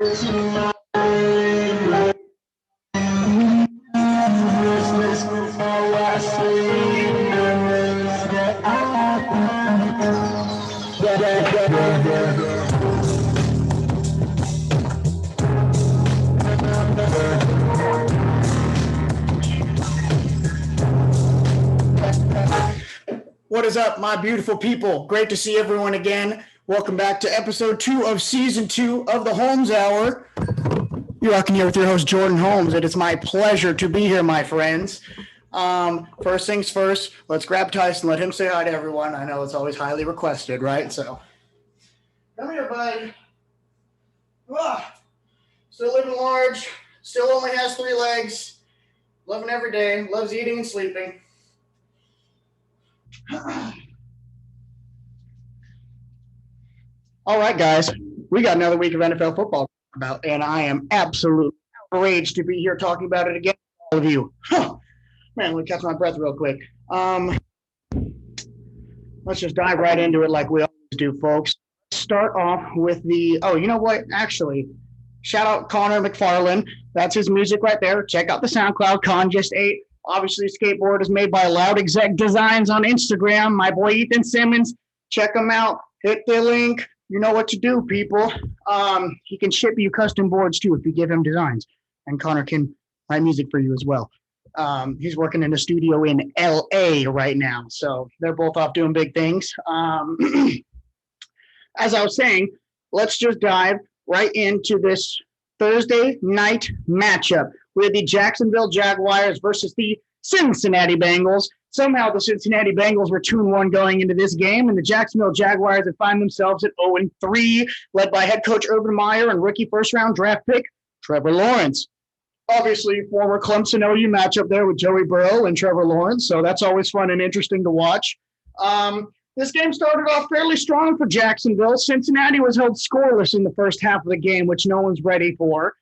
What is up, my beautiful people? Great to see everyone again. Welcome back to episode 2 of season 2 of the Holmes Hour. You're rocking here with your host, Jordan Holmes. It is my pleasure to be here, my friends. First things first, let's grab Tyson, let him say hi to everyone. I know it's always highly requested, right? So, come here, bud. Still living large, still only has 3 legs, loving every day, loves eating and sleeping. All right, guys, we got another week of NFL football to talk about, and I am absolutely outraged to be here talking about it again with all of you. Man, let me catch my breath real quick. Let's just dive right into it like we always do, folks. Start off with you know what? Actually, shout out Connor McFarlane. That's his music right there. Check out the SoundCloud, Con Just 8. Obviously, skateboard is made by Loud Exec Designs on Instagram. My boy Ethan Simmons. Check him out. Hit the link. You know what to do, people. He can ship you custom boards, too, if you give him designs. And Connor can write music for you as well. He's working in a studio in L.A. right now. So they're both off doing big things. As I was saying, let's just dive right into this Thursday night matchup with the Jacksonville Jaguars versus the Cincinnati Bengals. Somehow the Cincinnati Bengals were 2-1 going into this game, and the Jacksonville Jaguars have found themselves at 0-3, led by head coach Urban Meyer and rookie first-round draft pick Trevor Lawrence. Obviously, former Clemson OU matchup there with Joey Burrow and Trevor Lawrence, so that's always fun and interesting to watch. This game started off fairly strong for Jacksonville. Cincinnati was held scoreless in the first half of the game, which no one's ready for.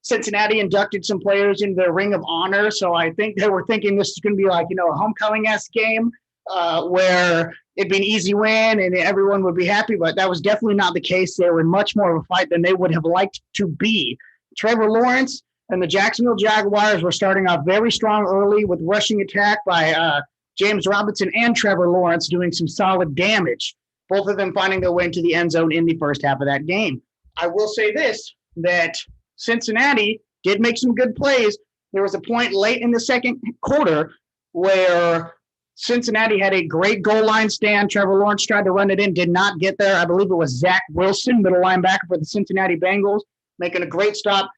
Cincinnati inducted some players into their Ring of Honor, so I think they were thinking this is going to be like, a homecoming-esque game where it'd be an easy win and everyone would be happy, but that was definitely not the case. They were in much more of a fight than they would have liked to be. Trevor Lawrence and the Jacksonville Jaguars were starting off very strong early with rushing attack by James Robinson and Trevor Lawrence doing some solid damage, both of them finding their way into the end zone in the first half of that game. I will say this, that Cincinnati did make some good plays. There was a point late in the second quarter where Cincinnati had a great goal line stand. Trevor Lawrence tried to run it in, did not get there. I believe it was Zach Wilson, middle linebacker for the Cincinnati Bengals, making a great stop.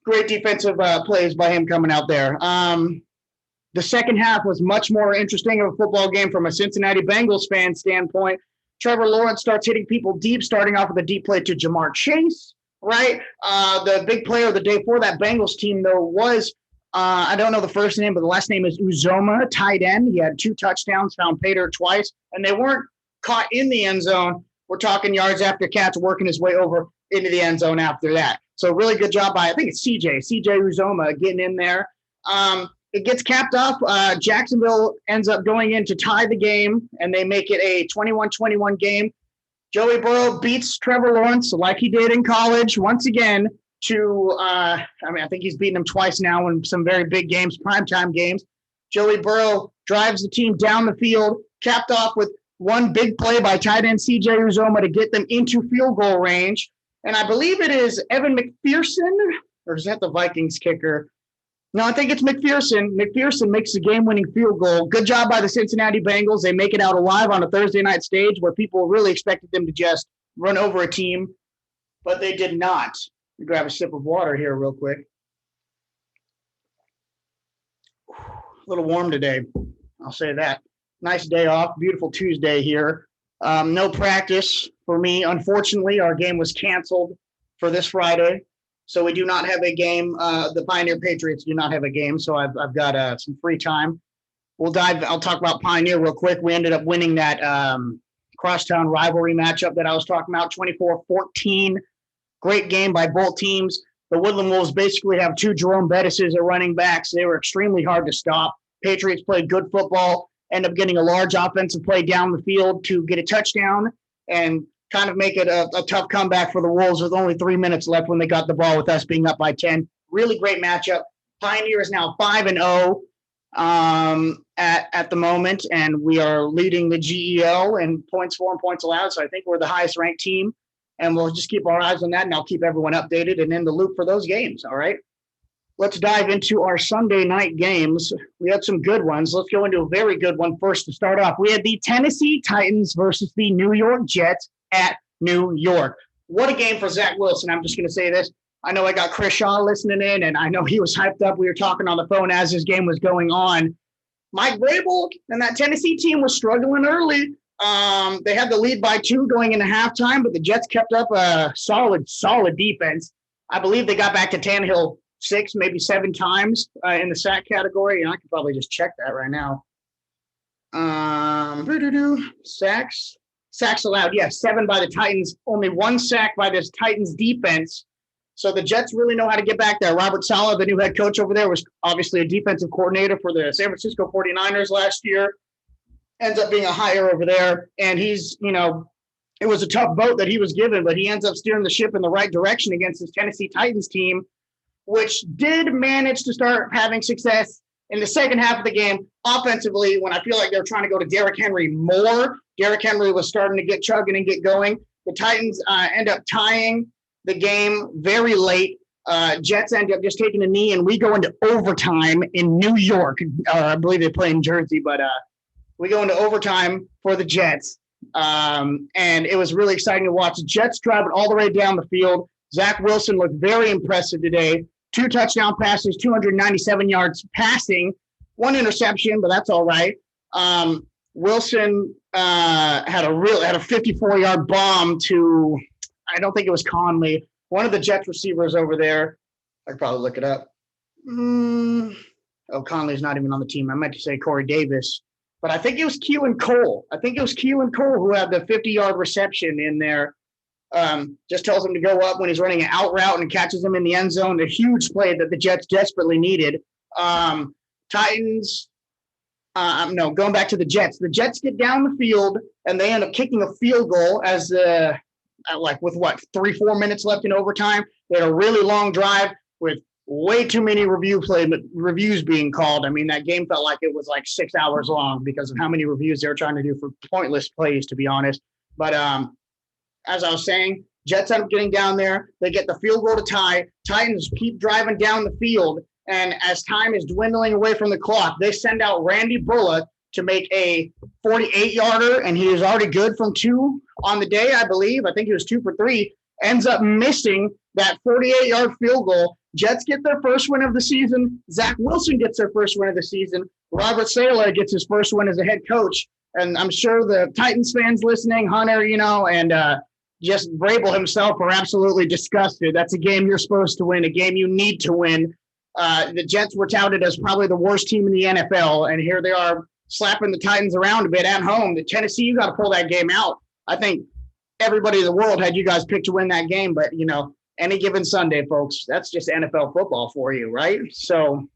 Great defensive plays by him coming out there. The second half was much more interesting of a football game from a Cincinnati Bengals fan standpoint. Trevor Lawrence starts hitting people deep, starting off with a deep play to Jamar Chase, right? The big player of the day for that Bengals team, though, was, I don't know the first name, but the last name is Uzoma, tight end. He had 2 touchdowns, found pay dirt twice, and they weren't caught in the end zone. We're talking yards after catch, working his way over into the end zone after that. So really good job by, I think it's CJ Uzoma getting in there. It gets capped off. Jacksonville ends up going in to tie the game, and they make it a 21-21 game. Joey Burrow beats Trevor Lawrence like he did in college once again to, I think he's beaten him twice now in some very big games, primetime games. Joey Burrow drives the team down the field, capped off with one big play by tight end CJ Uzoma to get them into field goal range. And I believe it is Evan McPherson, or is that the Vikings kicker? No, I think it's McPherson. McPherson makes the game-winning field goal. Good job by the Cincinnati Bengals. They make it out alive on a Thursday night stage where people really expected them to just run over a team, but they did not. Let me grab a sip of water here real quick. A little warm today, I'll say that. Nice day off, beautiful Tuesday here. No practice for me. Unfortunately, our game was canceled for this Friday. So we do not have a game. The Pioneer Patriots do not have a game, so I've got some free time. I'll talk about Pioneer real quick. We ended up winning that crosstown rivalry matchup that I was talking about, 24-14. Great game by both teams. The Woodland Wolves basically have 2 Jerome Bettises at running backs. They were extremely hard to stop. Patriots played good football, end up getting a large offensive play down the field to get a touchdown, and kind of make it a tough comeback for the Wolves with only 3 minutes left when they got the ball with us being up by 10. Really great matchup. Pioneer is now 5-0 at the moment, and we are leading the GEL in points for and points allowed. So I think we're the highest ranked team, and we'll just keep our eyes on that, and I'll keep everyone updated and in the loop for those games. All right. Let's dive into our Sunday night games. We had some good ones. Let's go into a very good one first to start off. We had the Tennessee Titans versus the New York Jets at New York. What a game for Zach Wilson. I'm just going to say this. I know I got Chris Shaw listening in, and I know he was hyped up. We were talking on the phone as this game was going on. Mike Vrabel and that Tennessee team was struggling early. They had the lead by 2 going into halftime, but the Jets kept up a solid defense. I believe they got back to Tannehill 6, maybe 7 times in the sack category. And I could probably just check that right now. Sacks allowed. Yes, 7 by the Titans. Only 1 sack by this Titans defense. So the Jets really know how to get back there. Robert Saleh, the new head coach over there, was obviously a defensive coordinator for the San Francisco 49ers last year. Ends up being a hire over there. And he's, it was a tough vote that he was given, but he ends up steering the ship in the right direction against this Tennessee Titans team, which did manage to start having success in the second half of the game offensively when I feel like they're trying to go to Derrick Henry more. Derrick Henry was starting to get chugging and get going. The Titans end up tying the game very late. Jets end up just taking a knee, and we go into overtime in New York. I believe they play in Jersey, but we go into overtime for the Jets. And it was really exciting to watch. The Jets driving all the way down the field. Zach Wilson looked very impressive today. 2 touchdown passes, 297 yards passing, 1 interception, but that's all right. Wilson had a 54-yard bomb to, I don't think it was Conley, one of the Jets receivers over there. I could probably look it up. Conley's not even on the team. I meant to say Corey Davis, but I think it was Keelan Cole. Who had the 50-yard reception in there. Just tells him to go up when he's running an out route and catches him in the end zone. A huge play that the Jets desperately needed. Titans, going back to the Jets. The Jets get down the field, and they end up kicking a field goal as with 3-4 minutes left in overtime. They had a really long drive with way too many reviews being called. I mean, that game felt like it was like 6 hours long because of how many reviews they were trying to do for pointless plays, to be honest. But as I was saying, Jets end up getting down there. They get the field goal to tie. Titans keep driving down the field. And as time is dwindling away from the clock, they send out Randy Bullock to make a 48-yarder, and he is already good from 2 on the day, I believe. I think he was 2 for 3. Ends up missing that 48-yard field goal. Jets get their first win of the season. Zach Wilson gets their first win of the season. Robert Saleh gets his first win as a head coach. And I'm sure the Titans fans listening, Hunter, and just Vrabel himself are absolutely disgusted. That's a game you're supposed to win, a game you need to win. The Jets were touted as probably the worst team in the NFL, and here they are slapping the Titans around a bit at home. The Tennessee, you got to pull that game out. I think everybody in the world had you guys picked to win that game, but, any given Sunday, folks, that's just NFL football for you, right? So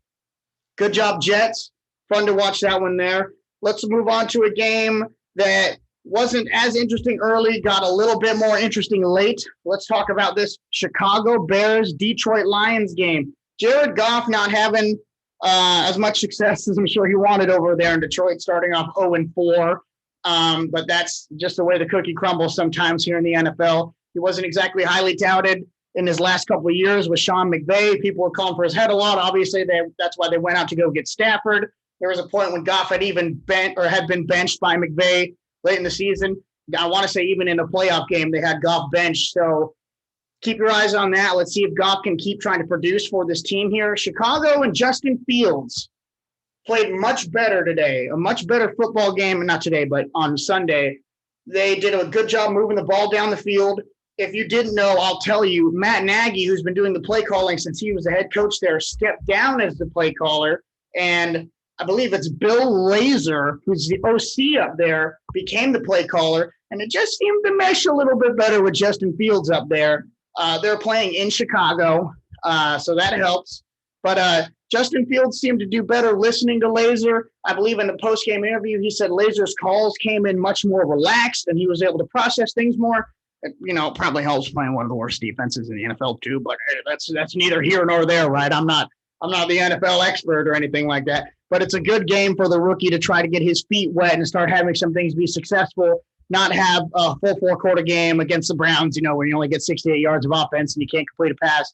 good job, Jets. Fun to watch that one there. Let's move on to a game that wasn't as interesting early, got a little bit more interesting late. Let's talk about this Chicago Bears-Detroit Lions game. Jared Goff not having as much success as I'm sure he wanted over there in Detroit, starting off 0-4. But that's just the way the cookie crumbles sometimes here in the NFL. He wasn't exactly highly touted in his last couple of years with Sean McVay. People were calling for his head a lot. Obviously, that's why they went out to go get Stafford. There was a point when Goff had been benched by McVay late in the season. I want to say even in a playoff game, they had Goff benched. So keep your eyes on that. Let's see if Goff can keep trying to produce for this team here. Chicago and Justin Fields played much better today, a much better football game. Not today, but on Sunday. They did a good job moving the ball down the field. If you didn't know, I'll tell you, Matt Nagy, who's been doing the play calling since he was the head coach there, stepped down as the play caller. And I believe it's Bill Lazor, who's the OC up there, became the play caller. And it just seemed to mesh a little bit better with Justin Fields up there. They're playing in Chicago, so that helps. But Justin Fields seemed to do better listening to Lazor. I believe in the post-game interview, he said Lazor's calls came in much more relaxed and he was able to process things more. Probably helps playing one of the worst defenses in the NFL too. But that's neither here nor there, right? I'm not the NFL expert or anything like that. But it's a good game for the rookie to try to get his feet wet and start having some things be successful. Not have a full 4-quarter game against the Browns, where you only get 68 yards of offense and you can't complete a pass.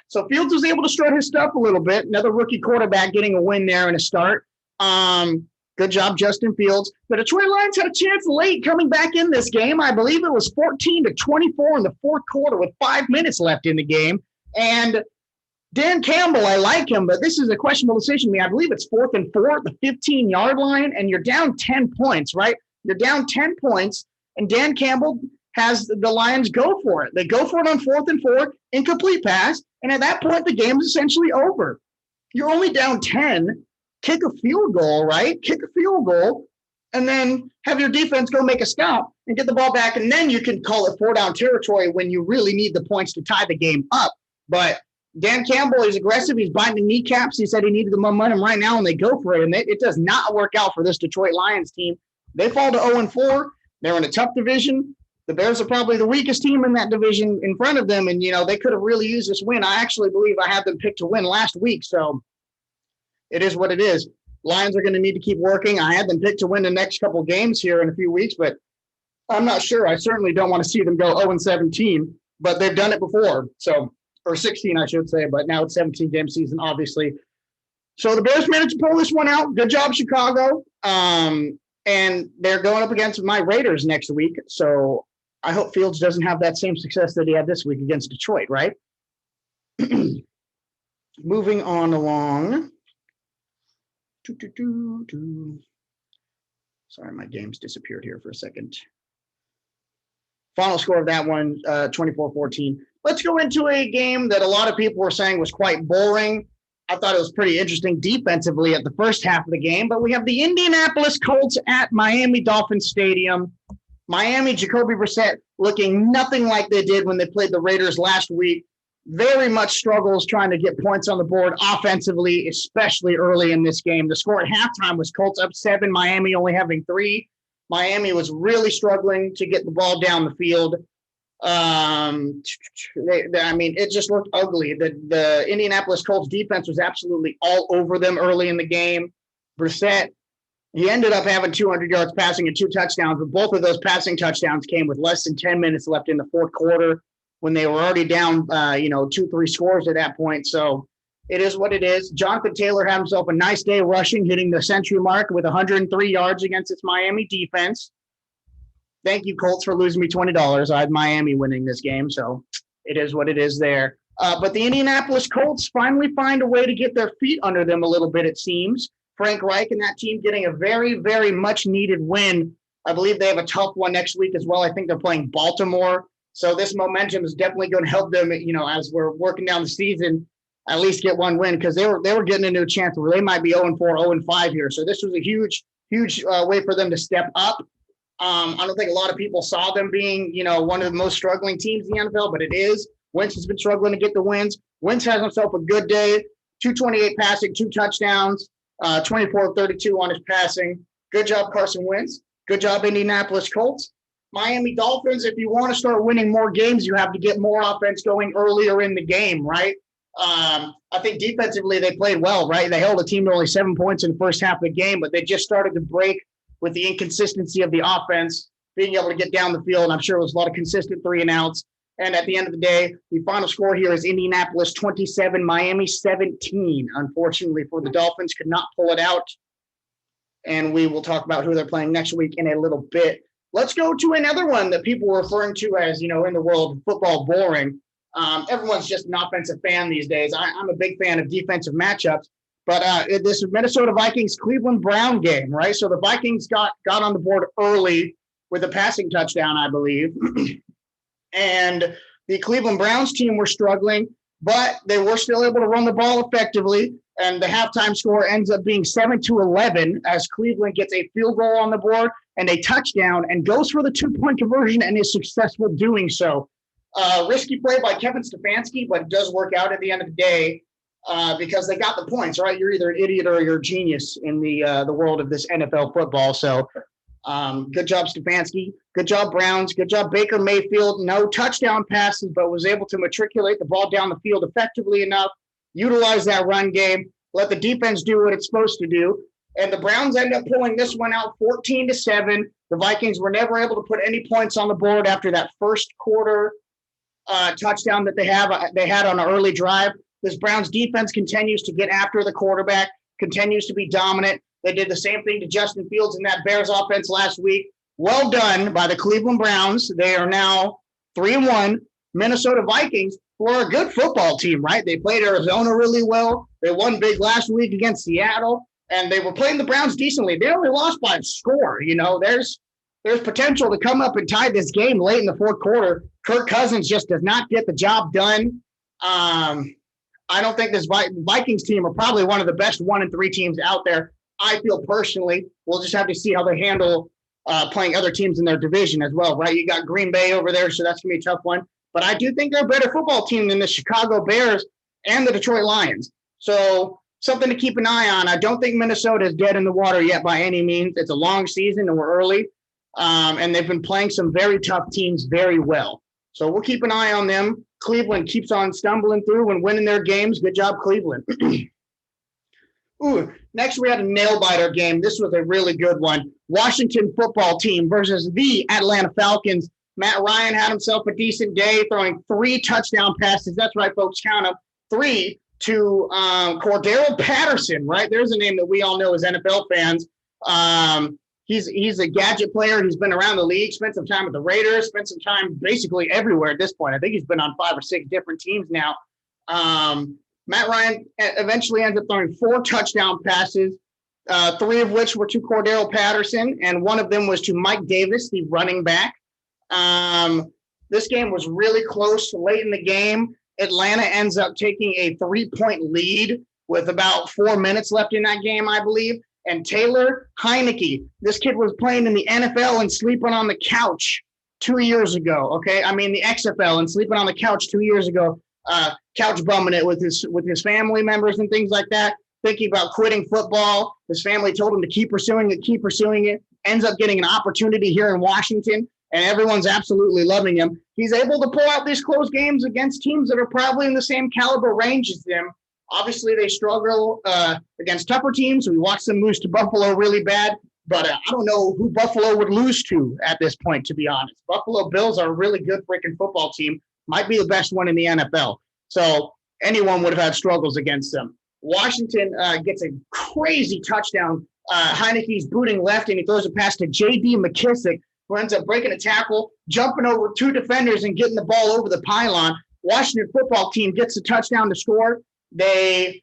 So Fields was able to strut his stuff a little bit. Another rookie quarterback getting a win there and a start. Good job, Justin Fields. The Detroit Lions had a chance late coming back in this game. I believe it was 14-24 in the fourth quarter with 5 minutes left in the game. And Dan Campbell, I like him, but this is a questionable decision to me. I believe it's 4th and 4 at the 15-yard line, and you're down 10 points, right? You're down 10 points, and Dan Campbell has the Lions go for it. They go for it on 4th and 4, incomplete pass, and at that point, the game is essentially over. You're only down 10. Kick a field goal, right? Kick a field goal, and then have your defense go make a stop and get the ball back, and then you can call it 4-down territory when you really need the points to tie the game up. But Dan Campbell is aggressive. He's biting the kneecaps. He said he needed the momentum right now, and they go for it. And it does not work out for this Detroit Lions team. They fall to 0-4. They're in a tough division. The Bears are probably the weakest team in that division in front of them, and, they could have really used this win. I actually believe I had them picked to win last week, so it is what it is. Lions are going to need to keep working. I had them picked to win the next couple games here in a few weeks, but I'm not sure. I certainly don't want to see them go 0-17, but they've done it before. Or 16, I should say, but now it's 17-game season, obviously. So the Bears managed to pull this one out. Good job, Chicago. And they're going up against my Raiders next week. So I hope Fields doesn't have that same success that he had this week against Detroit, right? Moving on along. Sorry, my game's disappeared here for a second. Final score of that one, 24-14. Let's go into a game that a lot of people were saying was quite boring. I thought it was pretty interesting defensively at the first half of the game, but we have the Indianapolis Colts at Miami Dolphins Stadium. Miami, Jacoby Brissett looking nothing like they did when they played the Raiders last week. Very much struggles trying to get points on the board offensively, especially early in this game. The score at halftime was Colts up 7, Miami only having 3. Miami was really struggling to get the ball down the field. It just looked ugly. The Indianapolis Colts defense was absolutely all over them early in the game. Brissett, he ended up having 200 yards passing and 2 touchdowns, but both of those passing touchdowns came with less than 10 minutes left in the fourth quarter when they were already down, 2-3 scores at that point. So it is what it is. Jonathan Taylor had himself a nice day rushing, hitting the century mark with 103 yards against its Miami defense. Thank you, Colts, for losing me $20. I had Miami winning this game, so it is what it is there. But the Indianapolis Colts finally find a way to get their feet under them a little bit, it seems. Frank Reich and that team getting a very, very much-needed win. I believe they have a tough one next week as well. I think they're playing Baltimore. So this momentum is definitely going to help them, as we're working down the season, at least get one win, because they were getting into a chance where they might be 0-4, 0-5 here. So this was a huge way for them to step up. I don't think a lot of people saw them being, one of the most struggling teams in the NFL, but it is. Wentz has been struggling to get the wins. Wentz has himself a good day, 228 passing, 2 touchdowns, 24-32 on his passing. Good job, Carson Wentz. Good job, Indianapolis Colts. Miami Dolphins, if you want to start winning more games, you have to get more offense going earlier in the game, right? I think defensively they played well, right? They held a team to only 7 points in the first half of the game, but they just started to break with the inconsistency of the offense, being able to get down the field. And I'm sure it was a lot of consistent 3-and-outs. And at the end of the day, the final score here is Indianapolis 27, Miami 17. Unfortunately for the Dolphins, could not pull it out. And we will talk about who they're playing next week in a little bit. Let's go to another one that people were referring to as, in the world of football, boring. Everyone's just an offensive fan these days. I'm a big fan of defensive matchups. But this Minnesota Vikings-Cleveland Brown game, right? So the Vikings got on the board early with a passing touchdown, I believe. And the Cleveland Browns team were struggling, but they were still able to run the ball effectively. And the halftime score ends up being 7-11 as Cleveland gets a field goal on the board and a touchdown and goes for the 2-point conversion and is successful doing so. Risky play by Kevin Stefanski, but it does work out at the end of the day. Because they got the points, right? You're either an idiot or you're a genius in the world of this NFL football. So Good job, Stefanski. Good job, Browns. Good job, Baker Mayfield. No touchdown passes, but was able to matriculate the ball down the field effectively enough, utilize that run game, let the defense do what it's supposed to do. And the Browns end up pulling this one out 14-7. The Vikings were never able to put any points on the board after that first quarter touchdown that they had on an early drive. This Browns defense continues to get after the quarterback, continues to be dominant. They did the same thing to Justin Fields in that Bears offense last week. Well done by the Cleveland Browns. They are now 3-1. Minnesota Vikings were a good football team, right? They played Arizona really well. They won big last week against Seattle, and they were playing the Browns decently. They only lost by a score. There's potential to come up and tie this game late in the fourth quarter. Kirk Cousins just does not get the job done. I don't think this Vikings team are probably one of the best 1-3 teams out there. I feel personally, we'll just have to see how they handle playing other teams in their division as well, right? You got Green Bay over there, so that's going to be a tough one. But I do think they're a better football team than the Chicago Bears and the Detroit Lions. So something to keep an eye on. I don't think Minnesota is dead in the water yet by any means. It's a long season and we're early. And they've been playing some very tough teams very well. So we'll keep an eye on them. Cleveland keeps on stumbling through and winning their games. Good job, Cleveland. Next we had a nail-biter game. This was a really good one. Washington football team versus the Atlanta Falcons. Matt Ryan had himself a decent day, throwing 3 touchdown passes. That's right, folks, count them. 3 to Cordero Patterson, right? There's a name that we all know as NFL fans. He's a gadget player. He's been around the league, spent some time with the Raiders, spent some time basically everywhere at this point. I think he's been on 5 or 6 different teams now. Matt Ryan eventually ends up throwing 4 touchdown passes, 3 of which were to Cordero Patterson, and 1 of them was to Mike Davis, the running back. This game was really close late in the game. Atlanta ends up taking a 3-point lead with about 4 minutes left in that game, I believe. And Taylor Heineke, this kid was playing in the NFL and sleeping on the couch 2 years ago. Okay, I mean the XFL and sleeping on the couch 2 years ago, couch bumming it with his family members and things like that. Thinking about quitting football. His family told him to keep pursuing it. Ends up getting an opportunity here in Washington, and everyone's absolutely loving him. He's able to pull out these close games against teams that are probably in the same caliber range as them. Obviously, they struggle against tougher teams. We watched them lose to Buffalo really bad, but I don't know who Buffalo would lose to at this point, to be honest. Buffalo Bills are a really good freaking football team, might be the best one in the NFL. So anyone would have had struggles against them. Washington gets a crazy touchdown. Heineke's booting left, and he throws a pass to J.D. McKissick, who ends up breaking a tackle, jumping over 2 defenders, and getting the ball over the pylon. Washington football team gets a touchdown to score. I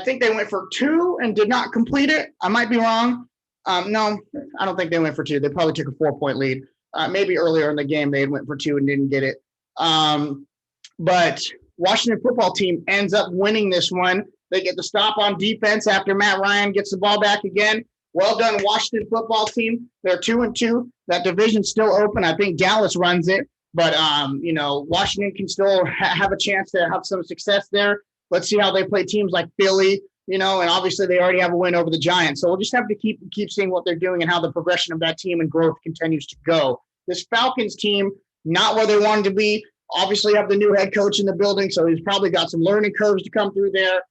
think they went for 2 and did not complete it. I might be wrong. No, I don't think they went for 2. They probably took a 4-point lead. Maybe earlier in the game they went for 2 and didn't get it. But Washington football team ends up winning this one. They get the stop on defense after Matt Ryan gets the ball back again. Well done, Washington football team. They're 2-2. That division's still open. I think Dallas runs it. But, Washington can still have a chance to have some success there. Let's see how they play teams like Philly, and obviously they already have a win over the Giants. So we'll just have to keep seeing what they're doing and how the progression of that team and growth continues to go. This Falcons team, not where they wanted to be. Obviously have the new head coach in the building, so he's probably got some learning curves to come through there.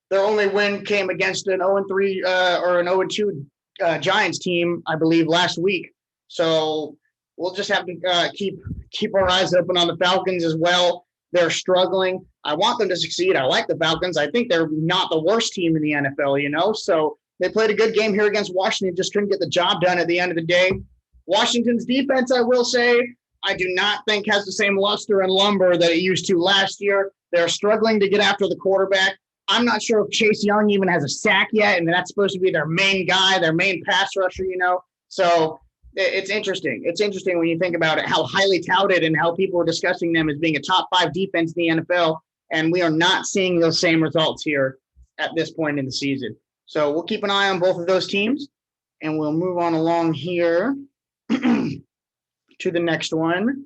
Their only win came against an 0-3 or an 0-2 Giants team, I believe, last week. So we'll just have to keep our eyes open on the Falcons as well. They're struggling. I want them to succeed. I like the Falcons. I think they're not the worst team in the NFL, So they played a good game here against Washington, just couldn't get the job done at the end of the day. Washington's defense, I will say, I do not think has the same luster and lumber that it used to last year. They're struggling to get after the quarterback. I'm not sure if Chase Young even has a sack yet, and that's supposed to be their main guy, their main pass rusher, So it's interesting. It's interesting when you think about it, how highly touted and how people are discussing them as being a top 5 defense in the NFL, and we are not seeing those same results here at this point in the season. So we'll keep an eye on both of those teams, and we'll move on along here to the next one.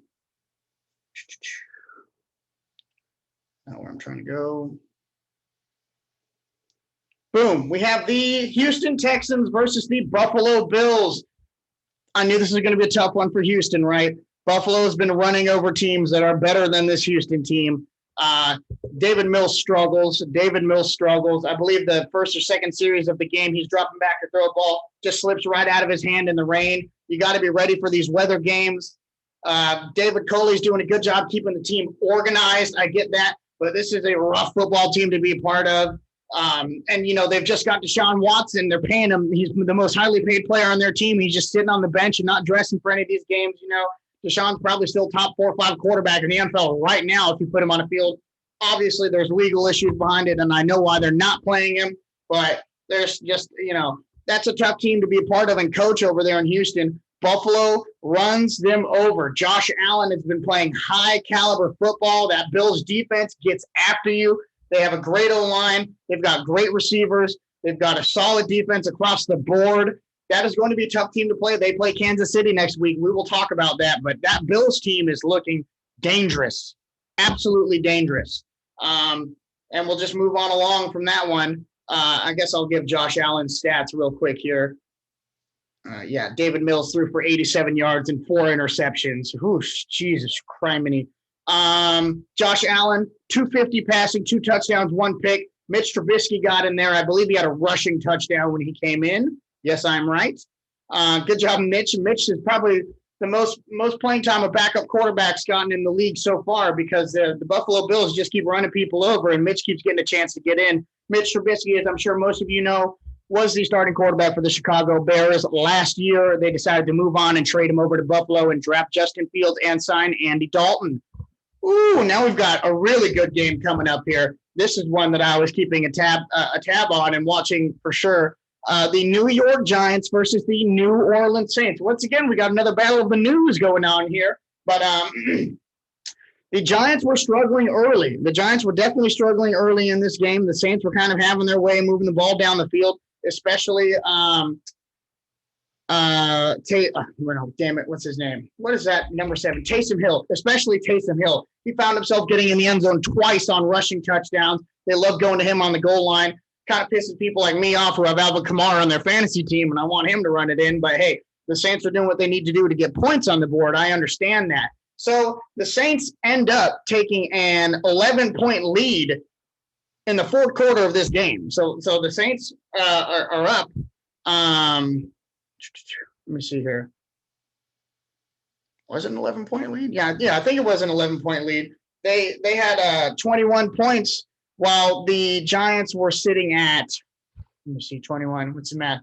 Not where I'm trying to go. Boom. We have the Houston Texans versus the Buffalo Bills. I knew this was going to be a tough one for Houston, right? Buffalo has been running over teams that are better than this Houston team. David Mills struggles. I believe the first or second series of the game, he's dropping back to throw a ball, just slips right out of his hand in the rain. You got to be ready for these weather games. David Coley's doing a good job keeping the team organized. I get that, but this is a rough football team to be a part of. And, they've just got Deshaun Watson. They're paying him. He's the most highly paid player on their team. He's just sitting on the bench and not dressing for any of these games. Deshaun's probably still top 4 or 5 quarterback in the NFL right now if you put him on a field. Obviously, there's legal issues behind it, and I know why they're not playing him. But there's just, that's a tough team to be a part of and coach over there in Houston. Buffalo runs them over. Josh Allen has been playing high-caliber football. That Bills defense gets after you. They have a great O-line. They've got great receivers. They've got a solid defense across the board. That is going to be a tough team to play. They play Kansas City next week. We will talk about that. But that Bills team is looking dangerous, absolutely dangerous. And we'll just move on along from that one. I guess I'll give Josh Allen's stats real quick here. David Mills threw for 87 yards and 4 interceptions. Whoosh, Jesus criminy. Josh Allen, 250 passing, 2 touchdowns, 1 pick. Mitch Trubisky got in there. I believe he had a rushing touchdown when he came in. Yes, I'm right. Good job, Mitch. Mitch is probably the most playing time a backup quarterback's gotten in the league so far because the Buffalo Bills just keep running people over, and Mitch keeps getting a chance to get in. Mitch Trubisky, as I'm sure most of you know, was the starting quarterback for the Chicago Bears. Last year, they decided to move on and trade him over to Buffalo and draft Justin Fields and sign Andy Dalton. Ooh, now we've got a really good game coming up here. This is one that I was keeping a tab on and watching for sure. The New York Giants versus the New Orleans Saints. Once again, we got another battle of the news going on here. But the Giants were struggling early. The Giants were definitely struggling early in this game. The Saints were kind of having their way, moving the ball down the field, especially damn it, what's his name? What is that? Number 7, Taysom Hill, especially Taysom Hill. He found himself getting in the end zone twice on rushing touchdowns. They love going to him on the goal line. Kind of pisses people like me off who have Alvin Kamara on their fantasy team, and I want him to run it in. But, hey, the Saints are doing what they need to do to get points on the board. I understand that. So the Saints end up taking an 11-point lead in the fourth quarter of this game. So the Saints are up. Let me see here. Was it an 11-point lead? Yeah, I think it was an 11-point lead. They had 21 points while the Giants were sitting at, let me see, 21. What's the math?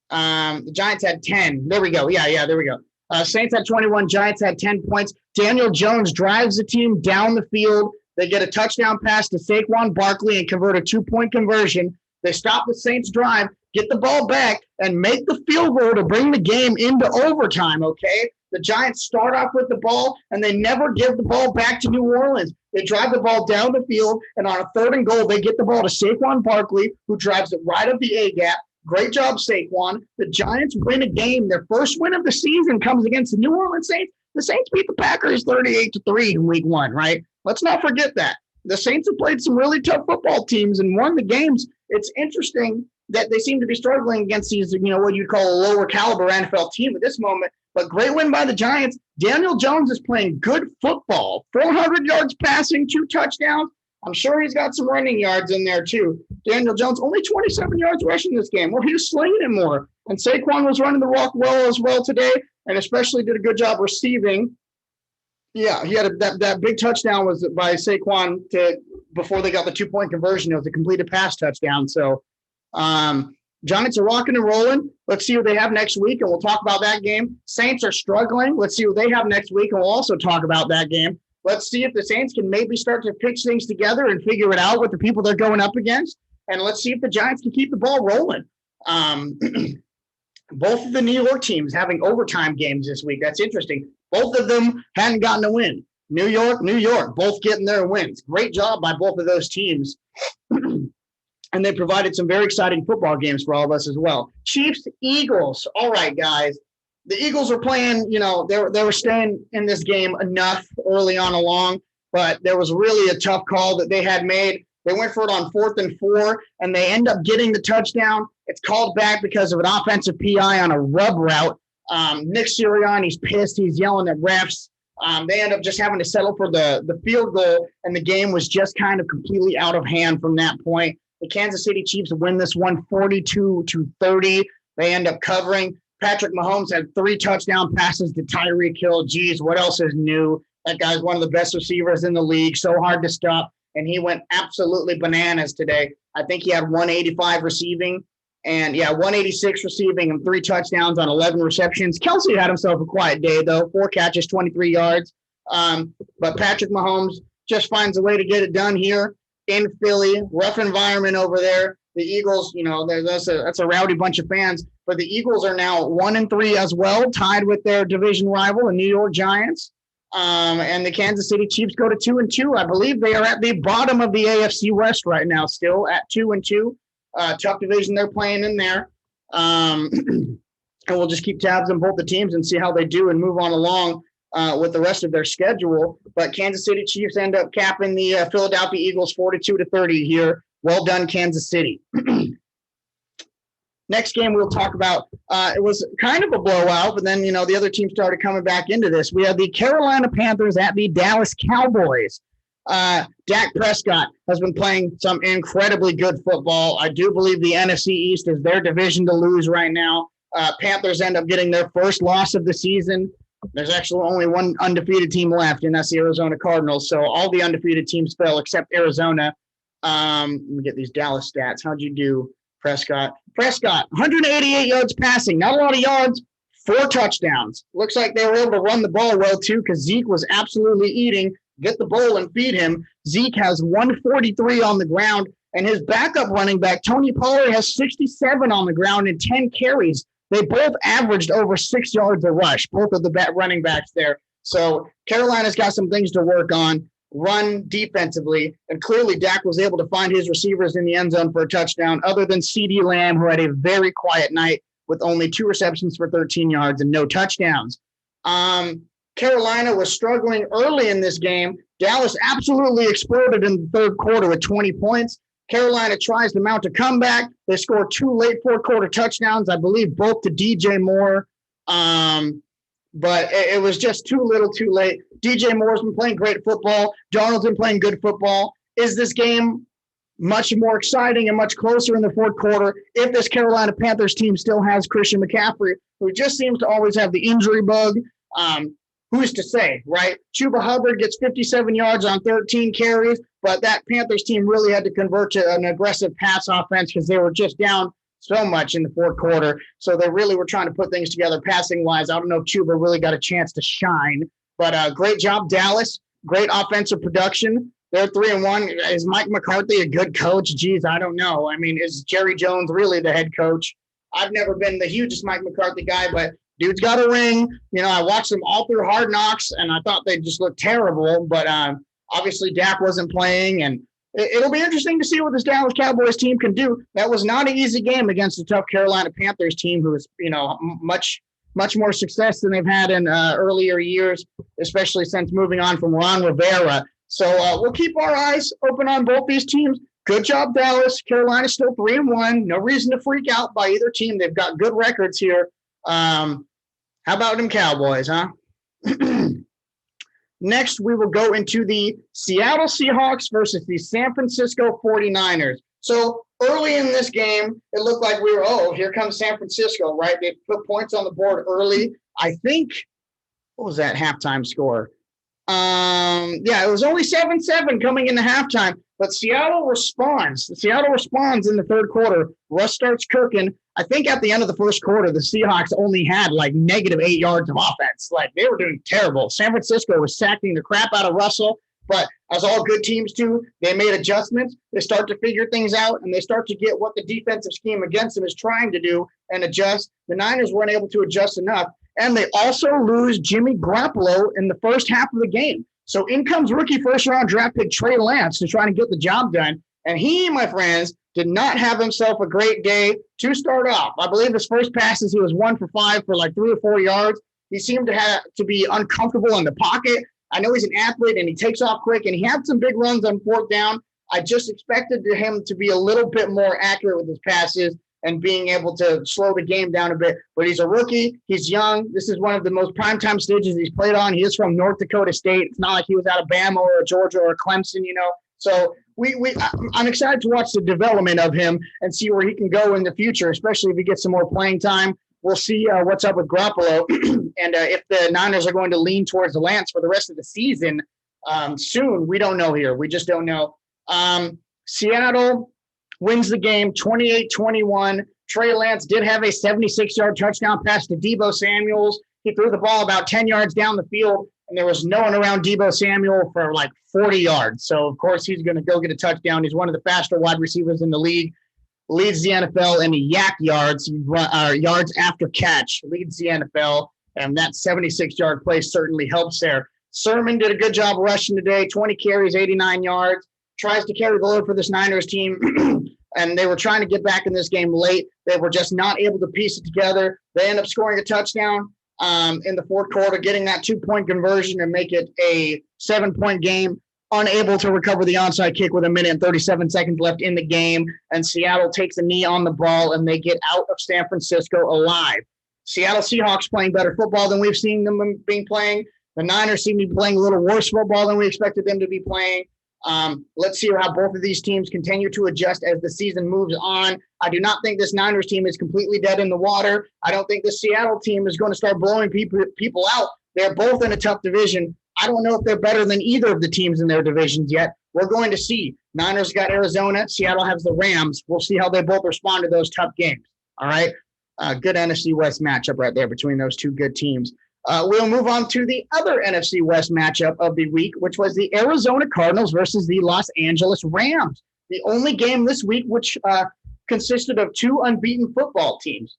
The Giants had 10. There we go. Yeah, there we go. Saints had 21. Giants had 10 points. Daniel Jones drives the team down the field. They get a touchdown pass to Saquon Barkley and convert a 2-point conversion. They stop the Saints' drive, get the ball back, and make the field goal to bring the game into overtime, okay? The Giants start off with the ball, and they never give the ball back to New Orleans. They drive the ball down the field, and on a 3rd and goal, they get the ball to Saquon Barkley, who drives it right up the A-gap. Great job, Saquon. The Giants win a game. Their first win of the season comes against the New Orleans Saints. The Saints beat the Packers 38-3 in week 1, right? Let's not forget that. The Saints have played some really tough football teams and won the games. It's interesting that they seem to be struggling against these, what you'd call a lower caliber NFL team at this moment. But great win by the Giants. Daniel Jones is playing good football. 400 yards passing, 2 touchdowns. I'm sure he's got some running yards in there too. Daniel Jones, only 27 yards rushing this game. Well, he was slinging it more. And Saquon was running the rock well as well today, and especially did a good job receiving. Yeah, he had that big touchdown was by Saquon before they got the 2-point conversion. It was a completed pass touchdown. So Giants are rocking and rolling. Let's see what they have next week, and we'll talk about that game. Saints are struggling. Let's see what they have next week, and we'll also talk about that game. Let's see if the Saints can maybe start to pitch things together and figure it out with the people they're going up against. And let's see if the Giants can keep the ball rolling. Both of the New York teams having overtime games this week. That's interesting. Both of them hadn't gotten a win. New York, both getting their wins. Great job by both of those teams. And they provided some very exciting football games for all of us as well. Chiefs, Eagles. All right, guys. The Eagles were playing, they were staying in this game enough early on along, but there was really a tough call that they had made. They went for it on 4th and 4, and they end up getting the touchdown. It's called back because of an offensive PI on a rub route. Nick Sirianni, he's pissed. He's yelling at refs. They end up just having to settle for the field goal, and the game was just kind of completely out of hand from that point. The Kansas City Chiefs win this one 42-30. They end up covering. Patrick Mahomes had 3 touchdown passes to Tyreek Hill. Geez, what else is new? That guy's one of the best receivers in the league, so hard to stop, and he went absolutely bananas today. I think he had 185 receiving, and 186 receiving and 3 touchdowns on 11 receptions. Kelsey had himself a quiet day, though. 4 catches, 23 yards. But Patrick Mahomes just finds a way to get it done here in Philly. Rough environment over there. The Eagles, that's a rowdy bunch of fans. But the Eagles are now 1-3 as well, tied with their division rival, the New York Giants. And the Kansas City Chiefs go to 2-2. I believe they are at the bottom of the AFC West right now, still at 2-2. Tough division they're playing in there. And we'll just keep tabs on both the teams and see how they do and move on along with the rest of their schedule. But Kansas City Chiefs end up capping the Philadelphia Eagles 42-30 here. Well done, Kansas City. Next game we'll talk about, it was kind of a blowout, but then, the other team started coming back into this. We had the Carolina Panthers at the Dallas Cowboys. Dak Prescott has been playing some incredibly good football. I do believe the NFC East is their division to lose right now. Panthers end up getting their first loss of the season. There's actually only one undefeated team left, and that's the Arizona Cardinals. So all the undefeated teams fell except Arizona. Let me get these Dallas stats. How'd you do, Prescott? Prescott, 188 yards passing. Not a lot of yards, 4 touchdowns. Looks like they were able to run the ball well, too, because Zeke was absolutely eating. Get the ball and feed him. Zeke has 143 on the ground, and his backup running back, Tony Pollard, has 67 on the ground and 10 carries. They both averaged over 6 yards a rush, both of the running backs there. So Carolina's got some things to work on. Run defensively, and clearly Dak was able to find his receivers in the end zone for a touchdown, other than CeeDee Lamb, who had a very quiet night with only 2 receptions for 13 yards and no touchdowns. Carolina was struggling early in this game. Dallas absolutely exploded in the third quarter with 20 points. Carolina tries to mount a comeback. They score 2 late fourth quarter touchdowns, I believe both to DJ Moore. But it was just too little too late. DJ Moore's been playing great football. Darnold's been playing good football. Is this game much more exciting and much closer in the fourth quarter if this Carolina Panthers team still has Christian McCaffrey, who just seems to always have the injury bug? Who's to say, right? Chuba Hubbard gets 57 yards on 13 carries, but that Panthers team really had to convert to an aggressive pass offense because they were just down so much in the fourth quarter. So they really were trying to put things together passing-wise. I don't know if Chuba really got a chance to shine, but great job, Dallas. Great offensive production. They're 3-1. Is Mike McCarthy a good coach? Geez, I don't know. I mean, is Jerry Jones really the head coach? I've never been the hugest Mike McCarthy guy, but dude's got a ring. I watched them all through Hard Knocks, and I thought they just looked terrible. But obviously Dak wasn't playing, and it'll be interesting to see what this Dallas Cowboys team can do. That was not an easy game against the tough Carolina Panthers team, who is, much more success than they've had in earlier years, especially since moving on from Ron Rivera. So we'll keep our eyes open on both these teams. Good job, Dallas. Carolina's still 3-1. No reason to freak out by either team. They've got good records here. How about them Cowboys, huh? Next, we will go into the Seattle Seahawks versus the San Francisco 49ers. So early in this game, it looked like we were, here comes San Francisco, right? They put points on the board early. I think, what was that halftime score? It was only 7-7 coming into halftime, but Seattle responds. Seattle responds in the third quarter. Russ starts cooking. I think at the end of the first quarter, the Seahawks only had like -8 yards of offense. Like, they were doing terrible. San Francisco was sacking the crap out of Russell, but as all good teams do, they made adjustments. They start to figure things out, and they start to get what the defensive scheme against them is trying to do and adjust. The Niners weren't able to adjust enough, and they also lose Jimmy Garoppolo in the first half of the game. So in comes rookie first-round draft pick Trey Lance to try to get the job done, and he, my friends, did not have himself a great day to start off. I believe his first passes, he was 1 for 5 for like 3 or 4 yards. He seemed to have to be uncomfortable in the pocket. I know he's an athlete and he takes off quick, and he had some big runs on fourth down. I just expected him to be a little bit more accurate with his passes, and being able to slow the game down a bit. But he's a rookie. He's young. This is one of the most primetime stages he's played on. He is from North Dakota State. It's not like he was out of Bama or Georgia or Clemson, So I'm excited to watch the development of him and see where he can go in the future, especially if he gets some more playing time. We'll see what's up with Garoppolo and if the Niners are going to lean towards the Lance for the rest of the season soon. We don't know here. We just don't know. Seattle wins the game 28-21. Trey Lance did have a 76-yard touchdown pass to Deebo Samuels. He threw the ball about 10 yards down the field, and there was no one around Deebo Samuel for like 40 yards. So, of course, he's going to go get a touchdown. He's one of the faster wide receivers in the league. Leads the NFL in the yak yards, yards after catch. Leads the NFL, and that 76-yard play certainly helps there. Sermon did a good job rushing today, 20 carries, 89 yards. Tries to carry the load for this Niners team, and they were trying to get back in this game late. They were just not able to piece it together. They end up scoring a touchdown in the fourth quarter, getting that 2-point conversion and make it a 7-point game. Unable to recover the onside kick with 1 minute and 37 seconds left in the game, and Seattle takes a knee on the ball, and they get out of San Francisco alive. Seattle Seahawks playing better football than we've seen them being playing. The Niners seem to be playing a little worse football than we expected them to be playing. Let's see how both of these teams continue to adjust as the season moves on. I do not think this Niners team is completely dead in the water. I don't think the Seattle team is going to start blowing people out. They're both in a tough division. I don't know if they're better than either of the teams in their divisions yet. We're going to see. Niners got Arizona. Seattle has the Rams. We'll see how they both respond to those tough games. All right. Good NFC West matchup right there between those two good teams. We'll move on to the other NFC West matchup of the week, which was the Arizona Cardinals versus the Los Angeles Rams. The only game this week which consisted of two unbeaten football teams.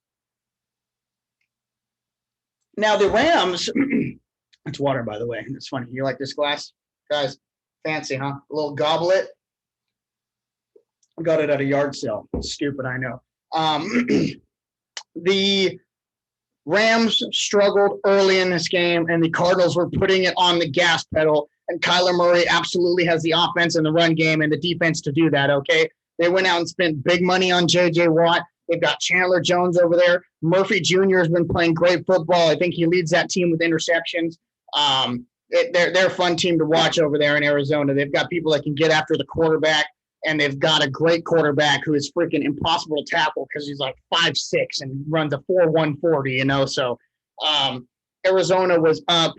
Now, the Rams – it's water, by the way. It's funny. You like this glass? Guys, fancy, huh? A little goblet. I got it at a yard sale. Stupid, I know. The Rams struggled early in this game, and the Cardinals were putting it on the gas pedal, and Kyler Murray absolutely has the offense and the run game and the defense to do that, okay? They went out and spent big money on J.J. Watt. They've got Chandler Jones over there. Murphy Jr. has been playing great football. I think he leads that team with interceptions. They're a fun team to watch over there in Arizona. They've got people that can get after the quarterback, and they've got a great quarterback who is freaking impossible to tackle because he's like 5'6" and runs a 4.1 40, So Arizona was up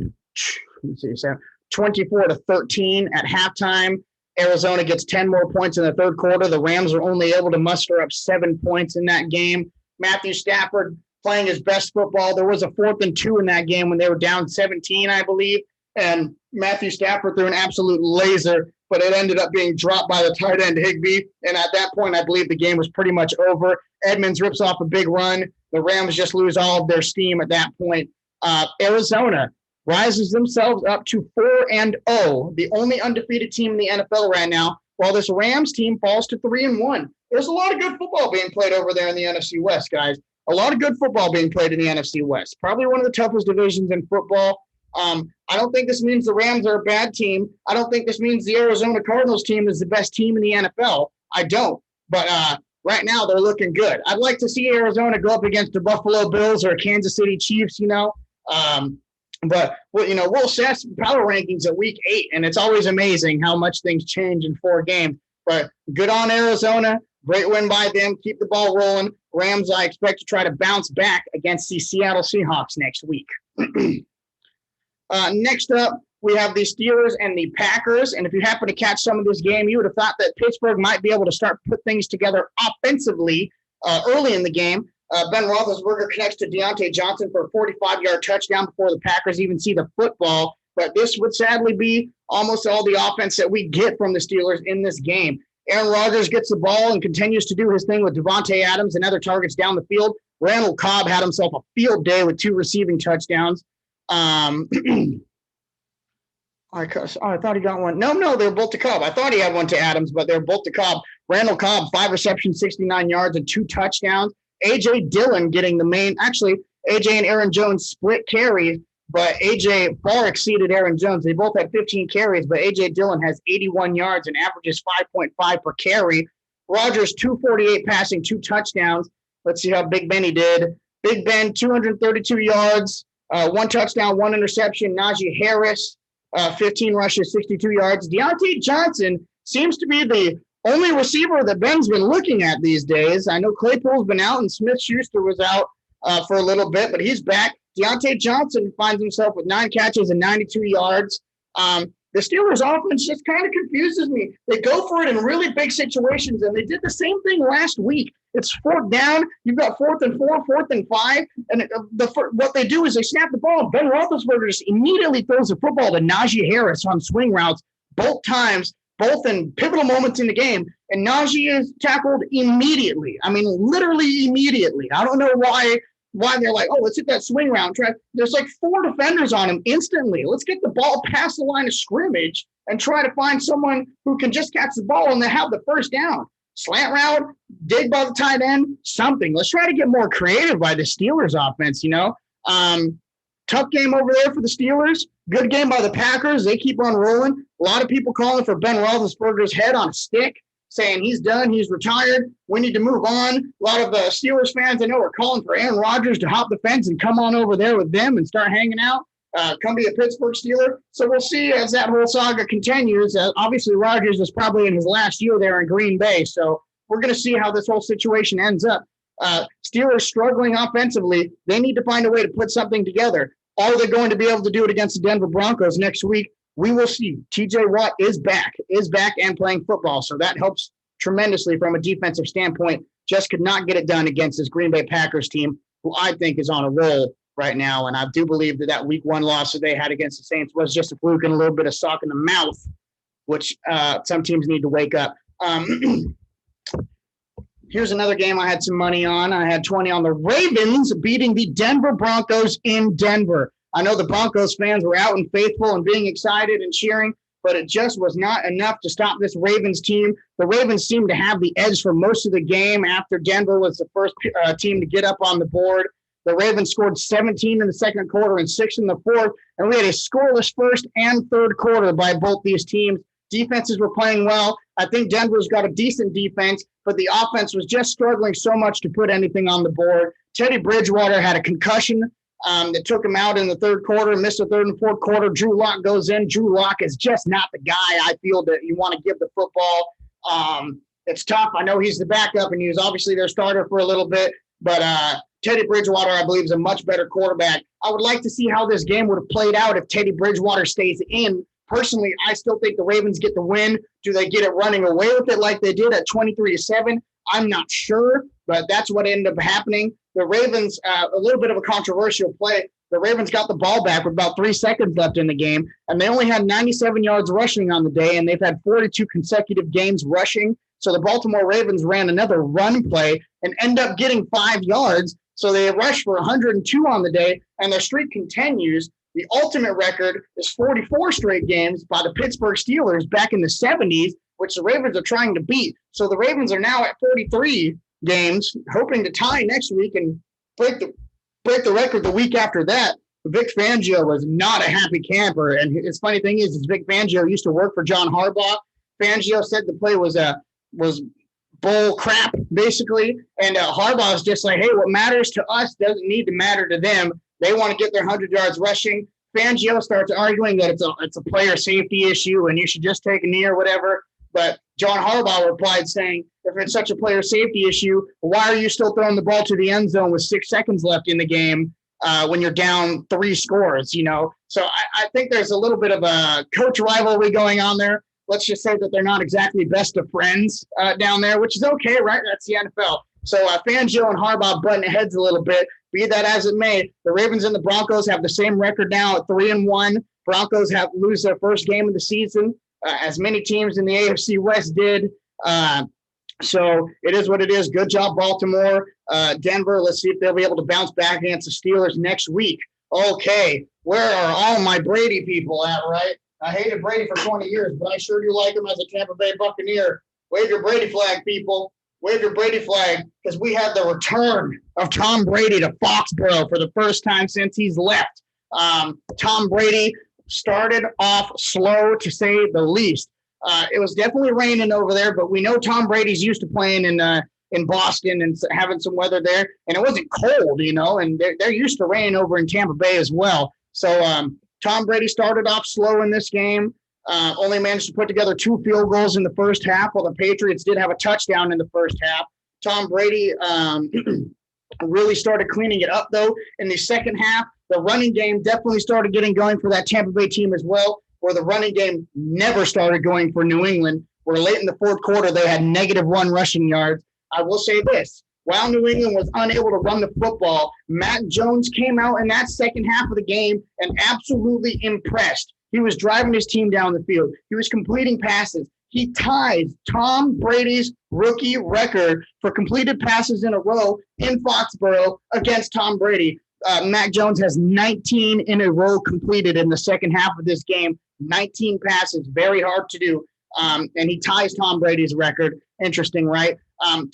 24-13 at halftime. Arizona gets 10 more points in the third quarter. The Rams are only able to muster up 7 points in that game. Matthew Stafford playing his best football. There was a 4th and 2 in that game when they were down 17, I believe. And Matthew Stafford threw an absolute laser, but it ended up being dropped by the tight end Higbee. And at that point, I believe the game was pretty much over. Edmonds rips off a big run. The Rams just lose all of their steam at that point. Arizona rises themselves up to 4-0, the only undefeated team in the NFL right now, while this Rams team falls to 3-1. There's a lot of good football being played over there in the NFC West, guys. A lot of good football being played in the NFC West. Probably one of the toughest divisions in football. I don't think this means the Rams are a bad team. I don't think this means the Arizona Cardinals team is the best team in the NFL. I don't. But right now they're looking good. I'd like to see Arizona go up against the Buffalo Bills or Kansas City Chiefs, But, we'll assess power rankings at week 8, and it's always amazing how much things change in 4 games. But good on Arizona. Great win by them. Keep the ball rolling. Rams, I expect to try to bounce back against the Seattle Seahawks next week. Next up, we have the Steelers and the Packers. And if you happen to catch some of this game, you would have thought that Pittsburgh might be able to start put things together offensively early in the game. Ben Roethlisberger connects to Deontay Johnson for a 45-yard touchdown before the Packers even see the football. But this would sadly be almost all the offense that we get from the Steelers in this game. Aaron Rodgers gets the ball and continues to do his thing with Devontae Adams and other targets down the field. Randall Cobb had himself a field day with 2 receiving touchdowns. I thought he got one. No, they were both to Cobb. I thought he had one to Adams, but they were both to Cobb. Randall Cobb, 5 receptions, 69 yards, and 2 touchdowns. A.J. Dillon getting the main – actually, A.J. and Aaron Jones split carries, but A.J. far exceeded Aaron Jones. They both had 15 carries, but A.J. Dillon has 81 yards and averages 5.5 per carry. Rodgers, 248 passing, 2 touchdowns. Let's see how Big Benny did. Big Ben, 232 yards, 1 touchdown, 1 interception. Najee Harris, 15 rushes, 62 yards. Deontay Johnson seems to be the only receiver that Ben's been looking at these days. I know Claypool's been out and Smith-Schuster was out for a little bit, but he's back. Deontay Johnson finds himself with 9 catches and 92 yards. The Steelers offense just kind of confuses me. They go for it in really big situations, and they did the same thing last week. It's 4th down. You've got 4th and 4, 4th and 5. And what they do is they snap the ball. Ben Roethlisberger just immediately throws the football to Najee Harris on swing routes both times, both in pivotal moments in the game. And Najee is tackled immediately. I mean, literally immediately. I don't know why they're like, oh, let's hit that swing route. There's like 4 defenders on him instantly. Let's get the ball past the line of scrimmage and try to find someone who can just catch the ball and they have the first down. Slant route, dig by the tight end, something. Let's try to get more creative by the Steelers offense, Tough game over there for the Steelers. Good game by the Packers. They keep on rolling. A lot of people calling for Ben Roethlisberger's head on a stick, saying he's done, he's retired, we need to move on. A lot of Steelers fans I know are calling for Aaron Rodgers to hop the fence and come on over there with them and start hanging out, come be a Pittsburgh Steeler. So we'll see as that whole saga continues. Obviously, Rodgers is probably in his last year there in Green Bay, so we're going to see how this whole situation ends up. Steelers struggling offensively. They need to find a way to put something together. Are they going to be able to do it against the Denver Broncos next week? We will see. TJ Watt is back and playing football. So that helps tremendously from a defensive standpoint. Just could not get it done against this Green Bay Packers team, who I think is on a roll right now. And I do believe that week 1 loss that they had against the Saints was just a fluke and a little bit of sock in the mouth, which some teams need to wake up. Here's another game I had some money on. I had 20 on the Ravens beating the Denver Broncos in Denver. I know the Broncos fans were out and faithful and being excited and cheering, but it just was not enough to stop this Ravens team. The Ravens seemed to have the edge for most of the game after Denver was the first team to get up on the board. The Ravens scored 17 in the second quarter and 6 in the fourth, and we had a scoreless first and third quarter by both these teams. Defenses were playing well. I think Denver's got a decent defense, but the offense was just struggling so much to put anything on the board. Teddy Bridgewater had a concussion that took him out in the third quarter, missed the third and fourth quarter. Drew Lock goes in. Drew Lock is just not the guy I feel that you want to give the football. It's tough. I know he's the backup, and he was obviously their starter for a little bit, but Teddy Bridgewater, I believe, is a much better quarterback. I would like to see how this game would have played out if Teddy Bridgewater stays in. Personally, I still think the Ravens get the win. Do they get it running away with it like they did at 23-7? I'm not sure, but that's what ended up happening. The Ravens, a little bit of a controversial play. The Ravens got the ball back with about 3 seconds left in the game, and they only had 97 yards rushing on the day, and they've had 42 consecutive games rushing. So the Baltimore Ravens ran another run play and end up getting 5 yards. So they rushed for 102 on the day, and their streak continues. The ultimate record is 44 straight games by the Pittsburgh Steelers back in the 70s, which the Ravens are trying to beat. So the Ravens are now at 43 games, hoping to tie next week and break the record the week after that. Vic Fangio was not a happy camper. And his funny thing is Vic Fangio used to work for John Harbaugh. Fangio said the play was bull crap, basically. And Harbaugh is just like, hey, what matters to us doesn't need to matter to them. They want to get their 100 yards rushing. Fangio starts arguing that it's a player safety issue and you should just take a knee or whatever. But John Harbaugh replied saying, if it's such a player safety issue, why are you still throwing the ball to the end zone with 6 seconds left in the game when you're down 3 scores, So I think there's a little bit of a coach rivalry going on there. Let's just say that they're not exactly best of friends down there, which is okay, right? That's the NFL. So Fangio and Harbaugh butting heads a little bit. Be that as it may, the Ravens and the Broncos have the same record now at 3-1. Broncos lose their first game of the season, as many teams in the AFC West did. So it is what it is. Good job, Baltimore. Denver, let's see if they'll be able to bounce back against the Steelers next week. Okay, where are all my Brady people at, right? I hated Brady for 20 years, but I sure do like him as a Tampa Bay Buccaneer. Wave your Brady flag, people. Wave your Brady flag, because we have the return of Tom Brady to Foxborough for the first time since he's left. Tom Brady started off slow, to say the least. It was definitely raining over there, but we know Tom Brady's used to playing in in Boston and having some weather there, and it wasn't cold, and they're used to rain over in Tampa Bay as well. So Tom Brady started off slow in this game. Only managed to put together 2 field goals in the first half, while the Patriots did have a touchdown in the first half. Tom Brady really started cleaning it up, though, in the second half. The running game definitely started getting going for that Tampa Bay team as well, where the running game never started going for New England, where late in the fourth quarter they had -1 rushing yards. I will say this. While New England was unable to run the football, Mac Jones came out in that second half of the game and absolutely impressed. He was driving his team down the field. He was completing passes. He ties Tom Brady's rookie record for completed passes in a row in Foxborough against Tom Brady. Mac Jones has 19 in a row completed in the second half of this game. 19 passes, very hard to do. And he ties Tom Brady's record. Interesting, right?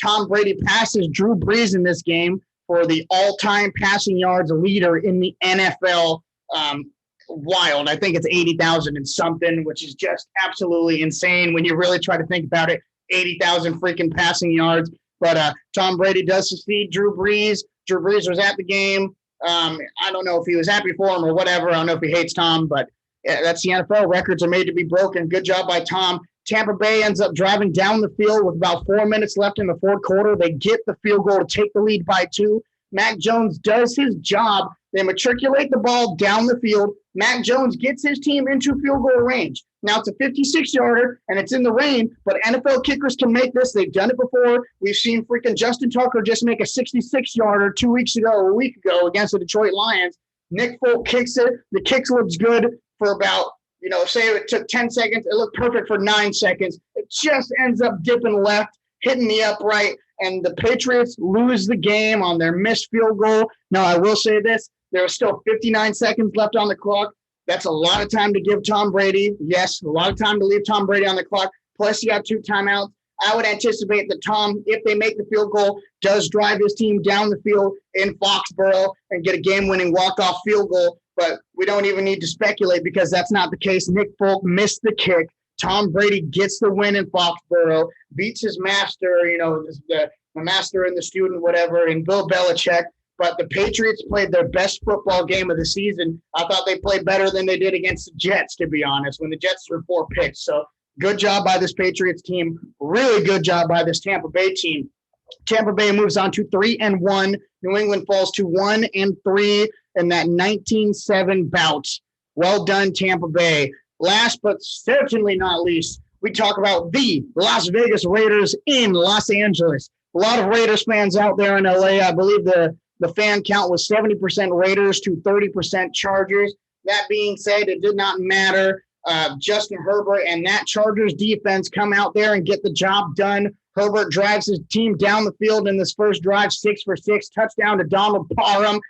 Tom Brady passes Drew Brees in this game for the all-time passing yards leader in the NFL. Wild. I think it's 80,000 and something, which is just absolutely insane when you really try to think about it. 80,000 freaking passing yards. But Tom Brady does succeed Drew Brees. Drew Brees was at the game. I don't know if he was happy for him or whatever. I don't know if he hates Tom, but that's the NFL. Records are made to be broken. Good job by Tom. Tampa Bay ends up driving down the field with about 4 minutes left in the fourth quarter. They get the field goal to take the lead by 2. Mac Jones does his job. They matriculate the ball down the field. Mac Jones gets his team into field goal range. Now it's a 56-yarder, and it's in the rain, but NFL kickers can make this. They've done it before. We've seen freaking Justin Tucker just make a 66-yarder 2 weeks ago or a week ago against the Detroit Lions. Nick Folk kicks it. The kicks looks good for about, say it took 10 seconds. It looked perfect for 9 seconds. It just ends up dipping left, hitting the upright, and the Patriots lose the game on their missed field goal. Now, I will say this. There are still 59 seconds left on the clock. That's a lot of time to give Tom Brady. Yes, a lot of time to leave Tom Brady on the clock. Plus, you got 2 timeouts. I would anticipate that Tom, if they make the field goal, does drive his team down the field in Foxborough and get a game-winning walk-off field goal. But we don't even need to speculate because that's not the case. Nick Folk missed the kick. Tom Brady gets the win in Foxborough, beats his master, the master and the student, whatever, and Bill Belichick. But the Patriots played their best football game of the season. I thought they played better than they did against the Jets, to be honest, when the Jets threw 4 picks. So good job by this Patriots team. Really good job by this Tampa Bay team. Tampa Bay moves on to 3-1. New England falls to 1-3 in that 19-7 bout. Well done, Tampa Bay. Last but certainly not least, we talk about the Las Vegas Raiders in Los Angeles. A lot of Raiders fans out there in LA. I believe the fan count was 70% Raiders to 30% Chargers. That being said, it did not matter. Justin Herbert and that Chargers defense come out there and get the job done. Herbert drives his team down the field in this first drive, 6 for 6, touchdown to Donald Parham.